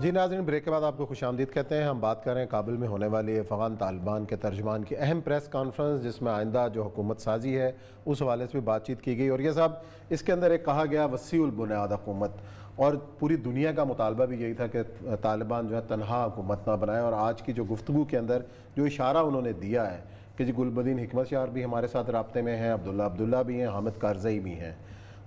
جی ناظرین، بریک کے بعد آپ کو خوش آمدید کہتے ہیں۔ ہم بات کر رہے ہیں کابل میں ہونے والی افغان طالبان کے ترجمان کی اہم پریس کانفرنس، جس میں آئندہ جو حکومت سازی ہے اس حوالے سے بھی بات چیت کی گئی، اور یہ صاحب اس کے اندر ایک کہا گیا وسیع البنیاد حکومت، اور پوری دنیا کا مطالبہ بھی یہی تھا کہ طالبان جو ہے تنہا حکومت نہ بنائے۔ اور آج کی جو گفتگو کے اندر جو اشارہ انہوں نے دیا ہے کہ جی گلبدین حکمت یار بھی ہمارے ساتھ رابطے میں ہیں، عبداللہ بھی ہیں، حامد کارزئی بھی ہیں،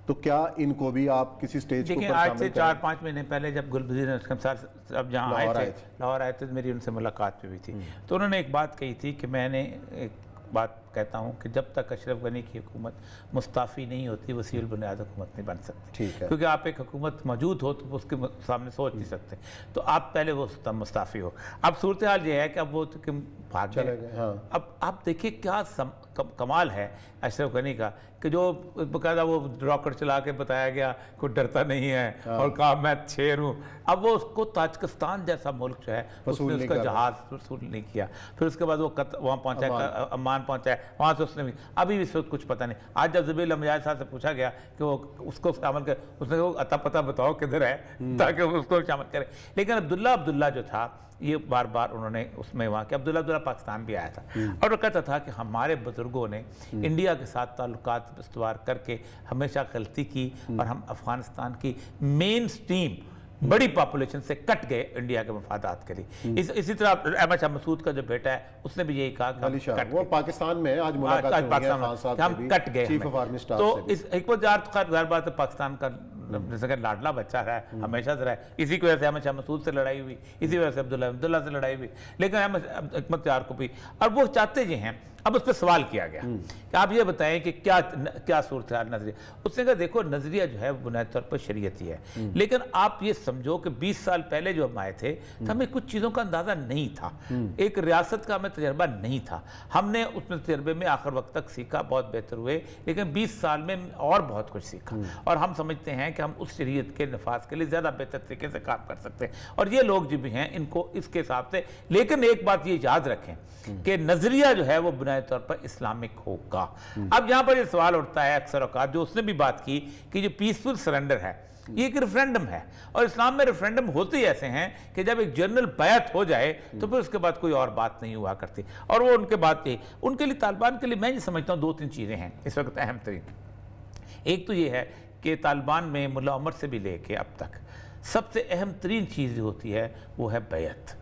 تو کیا ان کو بھی آپ کسی سٹیج کو پر آج شامل سے کریں؟ 4-5 مہینے پہلے جب گلبدین اسکم صاحب اب جہاں لاہور آئے تھے میری ان سے ملاقات بھی تھی، تو انہوں نے ایک بات کہی تھی کہ میں نے ایک بات کہتا ہوں کہ جب تک اشرف غنی کی حکومت مستعفی نہیں ہوتی وسیع البنیاد حکومت نہیں بن سکتی، کیونکہ آپ ایک حکومت موجود ہو تو اس کے سامنے سوچ نہیں سکتے، تو آپ پہلے وہ مستعفی ہو۔ اب صورتحال یہ ہے کہ اب وہ بھاگ چلے گئے۔ اب آپ دیکھیے کیا کمال ہے اشرف غنی کا کہ جو باقاعدہ وہ راکٹ چلا کے بتایا گیا کوئی ڈرتا نہیں ہے اور کہا میں شیر ہوں، اب وہ اس کو تاجکستان جیسا ملک جو ہے اس نے اس کا جہاز وصول نہیں کیا، پھر اس کے بعد وہ وہاں پہنچا، عمان پہنچا ہے، وہاں سے اس نے بھی ابھی اس وقت کچھ پتہ نہیں۔ آج جب زبیل امجاد صاحب سے پوچھا گیا کہ وہ اس کو شامل کرے، اس نے کہا عطا پتہ بتاؤ کدھر ہے تاکہ اس کو شامل کرے، لیکن عبداللہ جو تھا یہ بار بار انہوں نے اس میں وہاں کہ عبداللہ پاکستان بھی آیا تھا اور وہ کہتا تھا کہ ہمارے بزرگوں نے انڈیا کے ساتھ تعلقات استوار کر کے ہمیشہ غلطی کی اور ہم افغانستان کی مین سٹریم بڑی پاپولیشن سے کٹ گئے انڈیا کے مفادات کے لیے۔ اسی طرح احمد شاہ مسعود کا جو بیٹا ہے اس نے بھی یہی کہا کہ وہ پاکستان میں آج ملاقات ہوئی ہے خان صاحب سے بھی، کٹ گئے چیف آف آرمی سٹاف تو سے بھی۔ اس حکمت یار تو خیر ظاہر بات ہے پاکستان کا جیسے کہ لاڈلا بچہ رہا ہے، ہمیشہ سے رہا ہے، اسی کی وجہ سے احمد شاہ مسعود سے لڑائی ہوئی، اسی وجہ سے عبداللہ سے لڑائی ہوئی، لیکن حکمت یار کو بھی، اور وہ چاہتے یہ ہیں۔ اب اس پہ سوال کیا گیا کہ آپ یہ بتائیں کہ کیا صورتحال نظریہ، اس نے کہا دیکھو نظریہ جو ہے بنیادی طور پر شریعتی ہے، لیکن آپ یہ سمجھو کہ 20 سال پہلے جو ہم آئے تھے تو ہمیں کچھ چیزوں کا اندازہ نہیں تھا، ایک ریاست کا ہمیں تجربہ نہیں تھا، ہم نے اس میں تجربے میں آخر وقت تک سیکھا، بہت بہتر ہوئے، لیکن 20 سال میں اور بہت کچھ سیکھا، اور ہم سمجھتے ہیں کہ ہم اس شریعت کے نفاذ کے لیے زیادہ بہتر طریقے سے کام کر سکتے ہیں، اور یہ لوگ جو بھی ہیں ان کو اس کے حساب سے، لیکن ایک بات یہ یاد رکھیں کہ نظریہ جو ہے وہ بنیادی طور پر اسلامک ہوگا۔ اب یہاں پر یہ سوال اٹھتا ہے اکثر اوقات، جو اس نے بھی بات کی کہ جو پیسفل سرنڈر ہے یہ ایک ریفرینڈم ہے، اور اسلام میں ریفرینڈم ہوتے ہی ایسے ہیں کہ جب ایک جنرل بیعت ہو جائے تو پھر اس کے بعد کوئی اور بات نہیں ہوا کرتی، اور وہ ان کے بات تھی ان کے لیے طالبان کے لیے میں یہ سمجھتا ہوں 2-3 چیزیں ہیں اس وقت اہم ترین۔ ایک تو یہ ہے کہ طالبان میں ملا عمر سے بھی لے کے اب تک سب سے اہم ترین چیز جو ہوتی ہے وہ ہے بیعت۔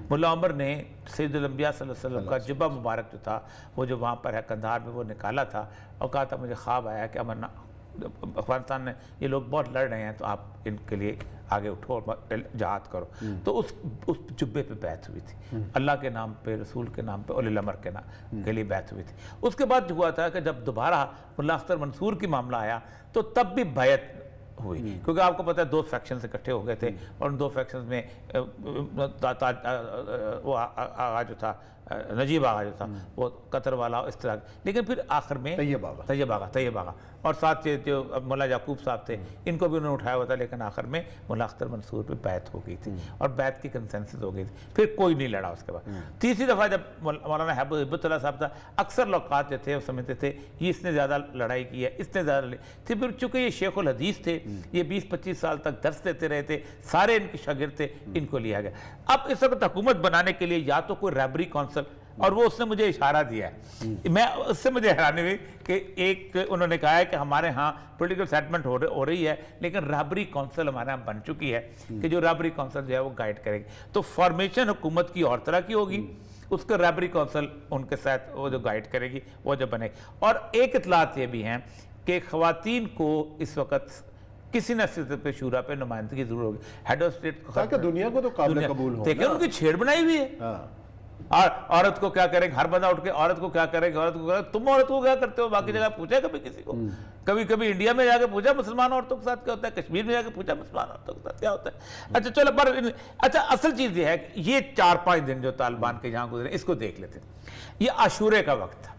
ملا عمر نے سید الانبیاء صلی اللہ علیہ وسلم کا جبہ مبارک جو تھا وہ جو وہاں پر ہے کندھار میں وہ نکالا تھا اور کہا تھا مجھے خواب آیا کہ افغانستان میں یہ لوگ بہت لڑ رہے ہیں تو آپ ان کے لیے آگے اٹھو اور جہاد کرو، تو اس جبے پہ بیعت ہوئی تھی، اللہ کے نام پہ، رسول کے نام پہ، اولی الامر کے نام کے لیے بیعت ہوئی تھی۔ اس کے بعد جو ہوا تھا کہ جب دوبارہ ملا اختر منصور کی معاملہ آیا تو تب بھی بیعت ہوئی، کیونکہ آپ کو پتہ ہے 2 فیکشنز اکٹھے ہو گئے تھے، اور ان 2 فیکشنز میں وہ آغا جو تھا نجیب آغا جو تھا وہ قطر والا اس طرح، لیکن پھر آخر میں طیب آغا اور ساتھ جو مولا یعقوب صاحب تھے ان کو بھی انہوں نے اٹھایا ہوا تھا، لیکن آخر میں مولا اختر منصور پہ بیعت ہو گئی تھی اور بیعت کی کنسنسس ہو گئی تھی، پھر کوئی نہیں لڑا اس کے بعد۔ تیسری دفعہ جب مولانا ہبت اللہ صاحب تھا، اکثر لوقات جو تھے وہ سمجھتے تھے یہ اس نے زیادہ لڑائی کی ہے، اس نے زیادہ لڑائی تھی، پھر چونکہ یہ شیخ الحدیث تھے، یہ 20-25 سال تک درس دیتے رہے تھے، سارے ان کے شاگرد تھے، ان کو لیا گیا۔ اب اس وقت حکومت بنانے کے لیے یا تو کوئی رہبری کونسل، اور وہ اس نے مجھے اشارہ دیا ہے، میں اس سے مجھے حیرانی ہوئی کہ ایک انہوں نے کہا ہے کہ ہمارے ہاں پولیٹیکل سیٹلمنٹ ہو رہی ہے لیکن رہبری کونسل ہمارے ہاں بن چکی ہے کہ جو رہبری کونسل جو ہے وہ گائیڈ کرے گی، تو فارمیشن حکومت کی اور طرح کی ہوگی، اس کا رہبری کونسل ان کے ساتھ وہ جو گائیڈ کرے گی وہ جو بنے گی۔ اور ایک اطلاعات یہ بھی ہیں کہ خواتین کو اس وقت کسی نہ کسی پہ شورا پہ نمائندگی ضرور ہوگی، ہیڈ آف اسٹیٹ تاکہ دنیا کو تو قابل قبول ہو، دیکھیں ان کی چھیڑ بنائی ہوئی ہے، اور عورت کو کیا کرے گا، ہر بندہ اٹھ کے عورت کو کیا کرے گا، تم عورت کو کیا کرتے ہو، باقی جگہ پوچھا کبھی کسی کو، کبھی انڈیا میں جا کے پوچھا مسلمان عورتوں کے ساتھ کیا ہوتا ہے، کشمیر میں جا کے پوچھا مسلمان عورتوں کے ساتھ کیا ہوتا ہے۔ اچھا چلو، اچھا اصل چیز یہ ہے کہ یہ 4-5 دن جو طالبان کے یہاں گزرے اس کو دیکھ لیتے ہیں، یہ عاشورے کا وقت تھا،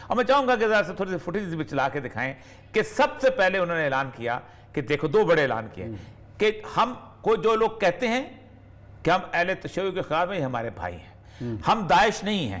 اور میں چاہوں گا کہ ذرا سے تھوڑی سی فوٹیج بھی چلا کے دکھائیں کہ سب سے پہلے انہوں نے اعلان کیا کہ دیکھو 2 بڑے اعلان کیے کہ ہم کو جو لوگ کہتے ہیں کہ ہم اہل تشیع کے خلاف ہیں یہ ہمارے بھائی ہیں، ہم داعش نہیں ہیں،